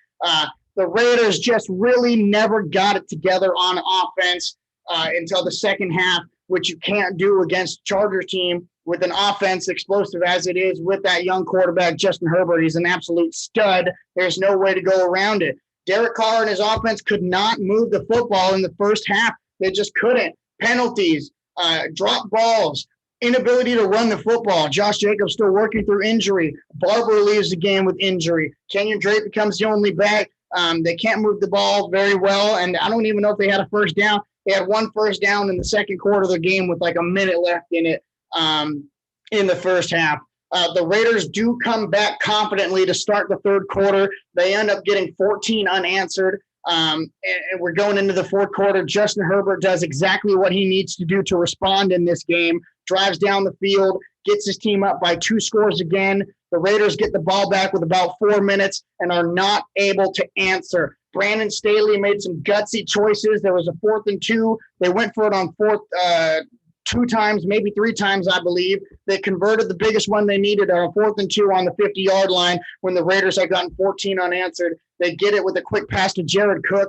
The Raiders just really never got it together on offense until the second half, which you can't do against a Chargers team with an offense explosive as it is with that young quarterback, Justin Herbert. He's an absolute stud. There's no way to go around it. Derek Carr and his offense could not move the football in the first half. They just couldn't. Penalties, drop balls, inability to run the football. Josh Jacobs still working through injury. Barber leaves the game with injury. Kenyon Drake becomes the only back. They can't move the ball very well, and I don't even know if they had a first down. They had 1 first down in the second quarter of the game with like a minute left in it. In the first half. The Raiders do come back confidently to start the third quarter. They end up getting 14 unanswered. And we're going into the fourth quarter. Justin Herbert does exactly what he needs to do to respond in this game. Drives down the field, gets his team up by 2 scores again. The Raiders get the ball back with about 4 minutes and are not able to answer. Brandon Staley made some gutsy choices. There was a 4th and 2. They went for it on 4th 2 times, maybe 3 times, I believe. They converted the biggest one they needed on a 4th and 2 on the 50-yard line when the Raiders had gotten 14 unanswered. They get it with a quick pass to Jared Cook.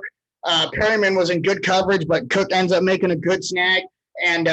Perryman was in good coverage, but Cook ends up making a good snag. And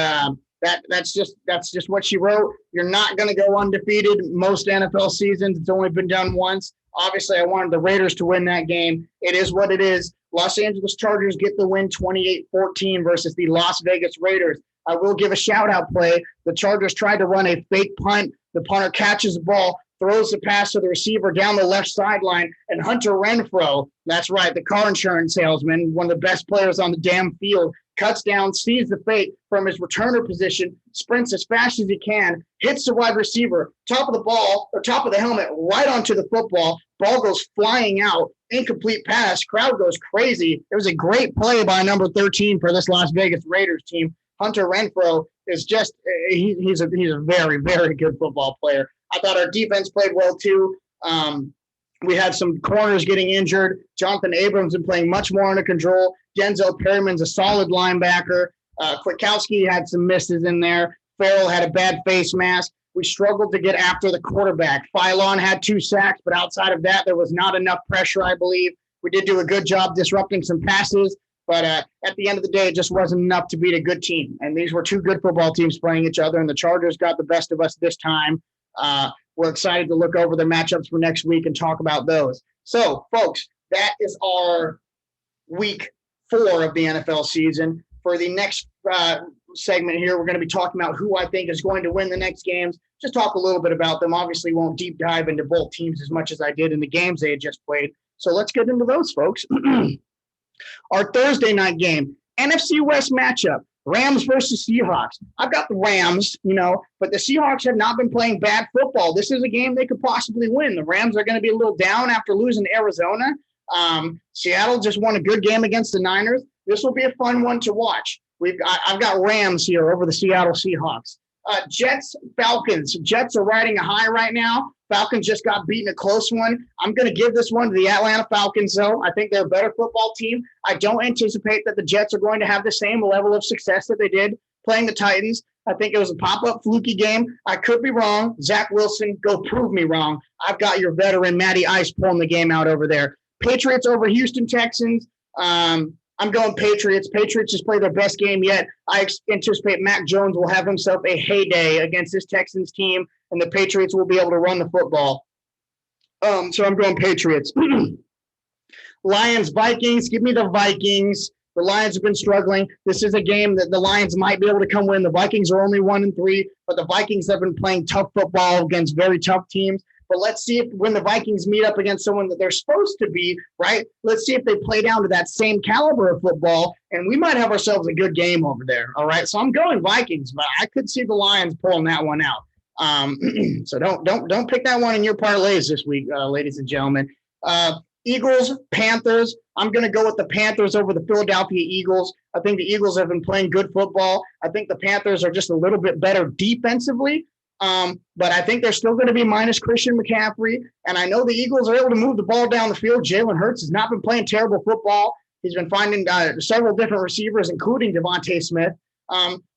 that's just what she wrote. You're not going to go undefeated most NFL seasons. It's only been done once. Obviously, I wanted the Raiders to win that game. It is what it is. Los Angeles Chargers get the win 28-14 versus the Las Vegas Raiders. I will give a shout-out play. The Chargers tried to run a fake punt. The punter catches the ball, throws the pass to the receiver down the left sideline, and Hunter Renfrow, that's right, the car insurance salesman, one of the best players on the damn field, cuts down, sees the fake from his returner position, sprints as fast as he can, hits the wide receiver, top of the ball, or top of the helmet, right onto the football. Ball goes flying out, incomplete pass, crowd goes crazy. It was a great play by number 13 for this Las Vegas Raiders team. Hunter Renfrow is just he's a very, very good football player. I thought our defense played well too. We had some corners getting injured. Jonathan Abrams been playing much more under control. Denzel Perryman's a solid linebacker. Kwiatkowski had some misses in there. Farrell had a bad face mask. We struggled to get after the quarterback. Philon had 2 sacks, but outside of that, there was not enough pressure, I believe. We did do a good job disrupting some passes, but at the end of the day, it just wasn't enough to beat a good team. And these were 2 good football teams playing each other, and the Chargers got the best of us this time. We're excited to look over the matchups for next week and talk about those. So, folks, that is our week 4 of the NFL season. For the next segment here, we're going to be talking about who I think is going to win the next games. Just talk a little bit about them. Obviously, won't deep dive into both teams as much as I did in the games they had just played. So let's get into those, folks. Our Thursday night game, NFC West matchup. Rams versus Seahawks. I've got the Rams, but the Seahawks have not been playing bad football. This is a game they could possibly win. The Rams are going to be a little down after losing to Arizona. Seattle just won a good game against the Niners. This will be a fun one to watch. I've got Rams here over the Seattle Seahawks. Jets, Falcons. Jets are riding a high right now. Falcons just got beaten a close one. I'm going to give this one to the Atlanta Falcons, though. I think they're a better football team. I don't anticipate that the Jets are going to have the same level of success that they did playing the Titans. I think it was a pop-up fluky game. I could be wrong. Zach Wilson, go prove me wrong. I've got your veteran, Matty Ice, pulling the game out over there. Patriots over Houston Texans. I'm going Patriots. Patriots just played their best game yet. I anticipate Mac Jones will have himself a heyday against this Texans team, and the Patriots will be able to run the football. So I'm going Patriots. Lions, Vikings. Give me the Vikings. The Lions have been struggling. This is a game that the Lions might be able to come win. The Vikings are only 1-3, but the Vikings have been playing tough football against very tough teams. But let's see if when the Vikings meet up against someone that they're supposed to be, right, let's see if they play down to that same caliber of football, and we might have ourselves a good game over there, all right? So I'm going Vikings, but I could see the Lions pulling that one out. So don't pick that one in your parlays this week, ladies and gentlemen. Eagles, Panthers. I'm going to go with the Panthers over the Philadelphia Eagles. I think the Eagles have been playing good football. I think the Panthers are just a little bit better defensively. But I think they're still going to be minus Christian McCaffrey. And I know the Eagles are able to move the ball down the field. Jalen Hurts has not been playing terrible football. He's been finding several different receivers, including Devontae Smith.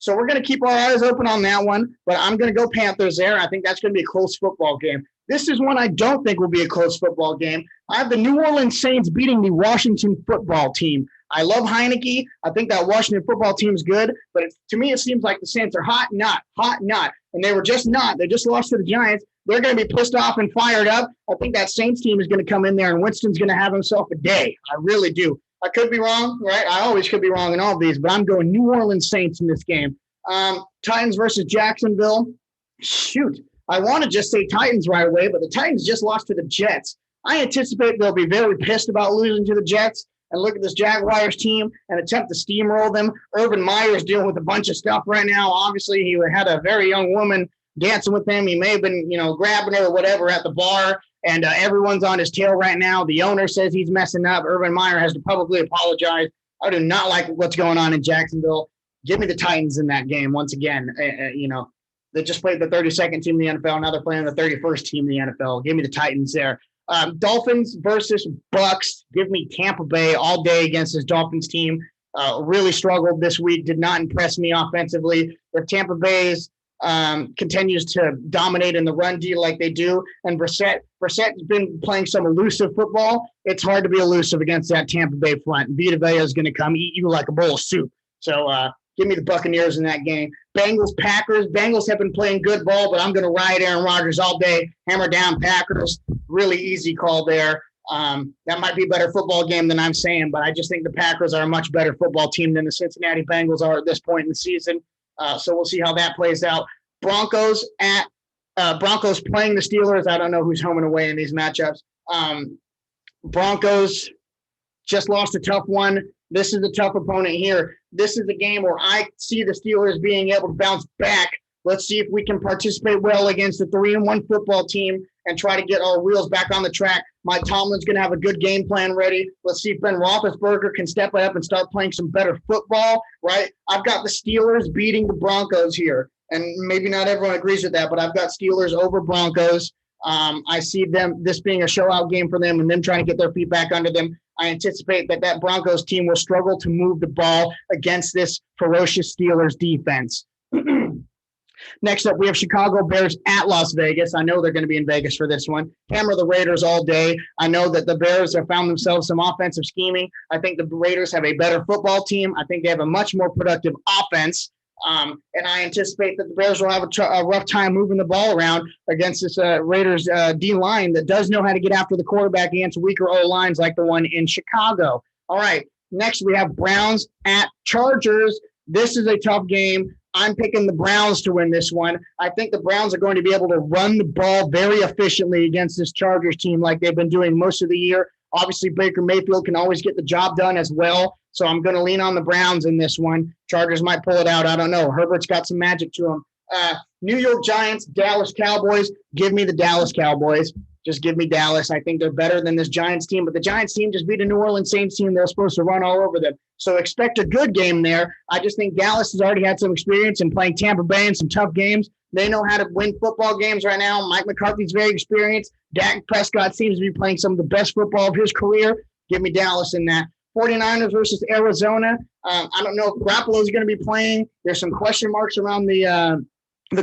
So we're going to keep our eyes open on that one. But I'm going to go Panthers there. I think that's going to be a close football game. This is one I don't think will be a close football game. I have the New Orleans Saints beating the Washington football team. I love Heineke. I think that Washington football team is good. But to me, it seems like the Saints are hot, not. And they were just not. They just lost to the Giants. They're going to be pissed off and fired up. I think that Saints team is going to come in there, and Winston's going to have himself a day. I really do. I could be wrong, right? I always could be wrong in all of these, but I'm going New Orleans Saints in this game. Titans versus Jacksonville. Shoot. I want to just say Titans right away, but the Titans just lost to the Jets. I anticipate they'll be very pissed about losing to the Jets and look at this Jaguars team and attempt to steamroll them. Urban Meyer is dealing with a bunch of stuff right now. Obviously, he had a very young woman dancing with him. He may have been, grabbing her or whatever at the bar, and everyone's on his tail right now. The owner says he's messing up. Urban Meyer has to publicly apologize. I do not like what's going on in Jacksonville. Give me the Titans in that game once again. They just played the 32nd team in the NFL. Now they're playing the 31st team in the NFL. Give me the Titans there. Dolphins versus Bucks. Give me Tampa Bay all day against this Dolphins team. Really struggled this week. Did not impress me offensively. If Tampa Bay's continues to dominate in the run deal like they do, and Brissett's been playing some elusive football, it's hard to be elusive against that Tampa Bay front. Vita Vea is going to come eat you like a bowl of soup. So give me the Buccaneers in that game. Bengals, Packers. Bengals have been playing good ball, but I'm going to ride Aaron Rodgers all day. Hammer down Packers. Really easy call there. That might be a better football game than I'm saying, but I just think the Packers are a much better football team than the Cincinnati Bengals are at this point in the season. So we'll see how that plays out. Broncos at Broncos playing the Steelers. I don't know who's home and away in these matchups. Broncos just lost a tough one. This is a tough opponent here. This is a game where I see the Steelers being able to bounce back. Let's see if we can participate well against the 3-1 football team and try to get our wheels back on the track. Mike Tomlin's going to have a good game plan ready. Let's see if Ben Roethlisberger can step up and start playing some better football, right? I've got the Steelers beating the Broncos here, and maybe not everyone agrees with that, but I've got Steelers over Broncos. I see this being a show-out game for them and them trying to get their feet back under them. I anticipate that Broncos team will struggle to move the ball against this ferocious Steelers defense. Next up, we have Chicago Bears at Las Vegas. I know they're going to be in Vegas for this one. Hammer the Raiders all day. I know that the Bears have found themselves some offensive scheming. I think the Raiders have a better football team. I think they have a much more productive offense. And I anticipate that the Bears will have a rough time moving the ball around against this Raiders D-line that does know how to get after the quarterback against weaker O-lines like the one in Chicago. All right, next we have Browns at Chargers. This is a tough game. I'm picking the Browns to win this one. I think the Browns are going to be able to run the ball very efficiently against this Chargers team like they've been doing most of the year. Obviously, Baker Mayfield can always get the job done as well. So I'm going to lean on the Browns in this one. Chargers might pull it out. I don't know. Herbert's got some magic to him. New York Giants, Dallas Cowboys. Give me the Dallas Cowboys. Just give me Dallas. I think they're better than this Giants team, but the Giants team just beat a New Orleans Saints team. They're supposed to run all over them. So expect a good game there. I just think Dallas has already had some experience in playing Tampa Bay in some tough games. They know how to win football games right now. Mike McCarthy's very experienced. Dak Prescott seems to be playing some of the best football of his career. Give me Dallas in that. 49ers versus Arizona. I don't know if Garoppolo is going to be playing. There's some question marks around the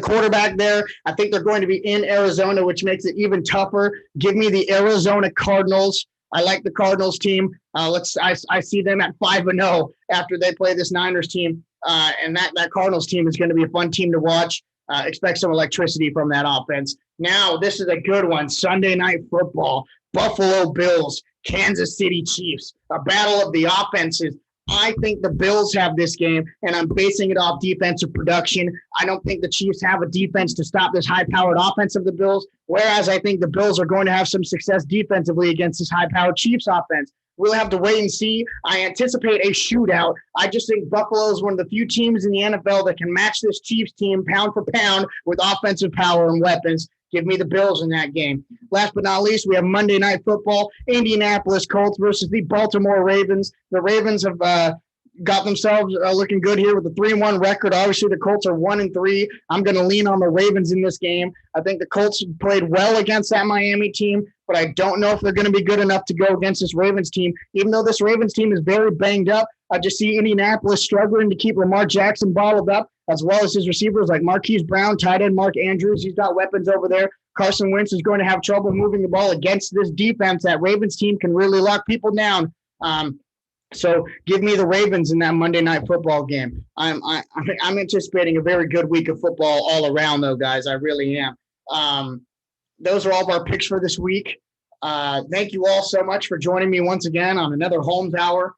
quarterback there. I think they're going to be in Arizona, which makes it even tougher. Give me the Arizona Cardinals. I like the Cardinals team. I see them at 5-0 after they play this Niners team. And that Cardinals team is going to be a fun team to watch. Expect some electricity from that offense. Now, this is a good one. Sunday Night Football. Buffalo Bills, Kansas City Chiefs. A battle of the offenses. I think the Bills have this game, and I'm basing it off defensive production. I don't think the Chiefs have a defense to stop this high-powered offense of the Bills, whereas I think the Bills are going to have some success defensively against this high-powered Chiefs offense. We'll have to wait and see. I anticipate a shootout. I just think Buffalo is one of the few teams in the NFL that can match this Chiefs team pound for pound with offensive power and weapons. Give me the Bills in that game. Last but not least, we have Monday Night Football, Indianapolis Colts versus the Baltimore Ravens. The Ravens have got themselves looking good here with a 3-1 record. Obviously, the Colts are 1-3. I'm going to lean on the Ravens in this game. I think the Colts played well against that Miami team, but I don't know if they're going to be good enough to go against this Ravens team. Even though this Ravens team is very banged up, I just see Indianapolis struggling to keep Lamar Jackson bottled up, as well as his receivers like Marquise Brown, tight end Mark Andrews. He's got weapons over there. Carson Wentz is going to have trouble moving the ball against this defense. That Ravens team can really lock people down. So give me the Ravens in that Monday Night Football game. I'm anticipating a very good week of football all around, though, guys. I really am. Those are all of our picks for this week. Thank you all so much for joining me once again on another Holmes Hour.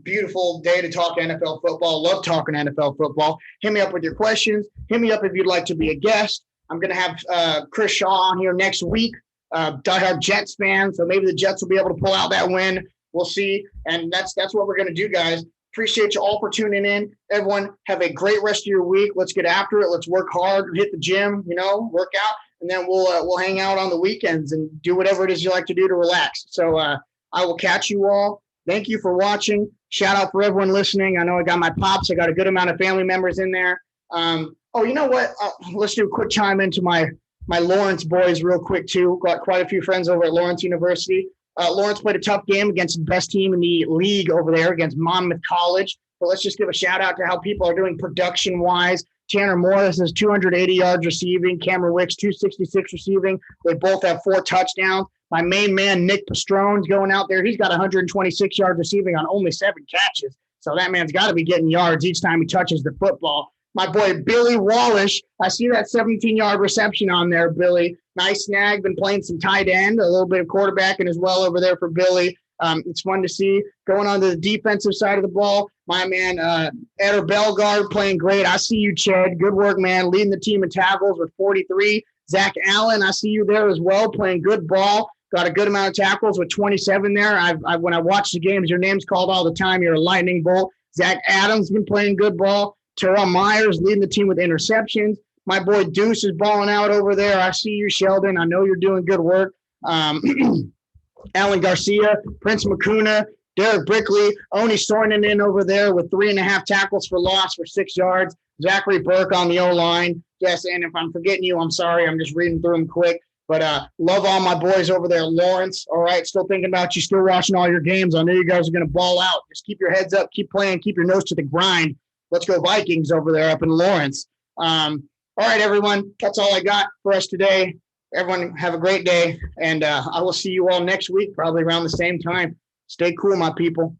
Beautiful day to talk NFL football. Love talking NFL football. Hit me up with your questions. Hit me up if you'd like to be a guest. I'm going to have Chris Shaw on here next week. Diehard Jets fan, so maybe the Jets will be able to pull out that win. We'll see. And that's what we're going to do, guys. Appreciate you all for tuning in. Everyone, have a great rest of your week. Let's get after it. Let's work hard, hit the gym, work out, and then we'll hang out on the weekends and do whatever it is you like to do to relax. So I will catch you all. Thank you for watching. Shout out for everyone listening. I know I got my pops. I got a good amount of family members in there. You know what? Let's do a quick chime into my Lawrence boys real quick, too. Got quite a few friends over at Lawrence University. Lawrence played a tough game against the best team in the league over there against Monmouth College. But let's just give a shout-out to how people are doing production-wise. Tanner Morris has 280 yards receiving. Cameron Wicks, 266 receiving. They both have 4 touchdowns. My main man, Nick Pastrone's going out there. He's got 126 yards receiving on only 7 catches. So that man's got to be getting yards each time he touches the football. My boy, Billy Wallish, I see that 17-yard reception on there, Billy. Nice snag, been playing some tight end, a little bit of quarterbacking as well over there for Billy. It's fun to see. Going on to the defensive side of the ball, my man, Eder Bellegarde playing great. I see you, Chad. Good work, man. Leading the team in tackles with 43. Zach Allen, I see you there as well, playing good ball. Got a good amount of tackles with 27 there. When I watch the games, your name's called all the time. You're a lightning bolt. Zach Adams been playing good ball. Terrell Myers leading the team with interceptions. My boy Deuce is balling out over there. I see you, Sheldon. I know you're doing good work. Alan Garcia, Prince Makuna, Derek Brickley, Oni Sornanen over there with 3.5 tackles for loss for 6 yards. Zachary Burke on the O-line. Yes, and if I'm forgetting you, I'm sorry. I'm just reading through them quick. But love all my boys over there. Lawrence, all right, still thinking about you, still watching all your games. I know you guys are going to ball out. Just keep your heads up, keep playing, keep your nose to the grind. Let's go Vikings over there up in Lawrence. All right, everyone, that's all I got for us today. Everyone have a great day, and I will see you all next week, probably around the same time. Stay cool, my people.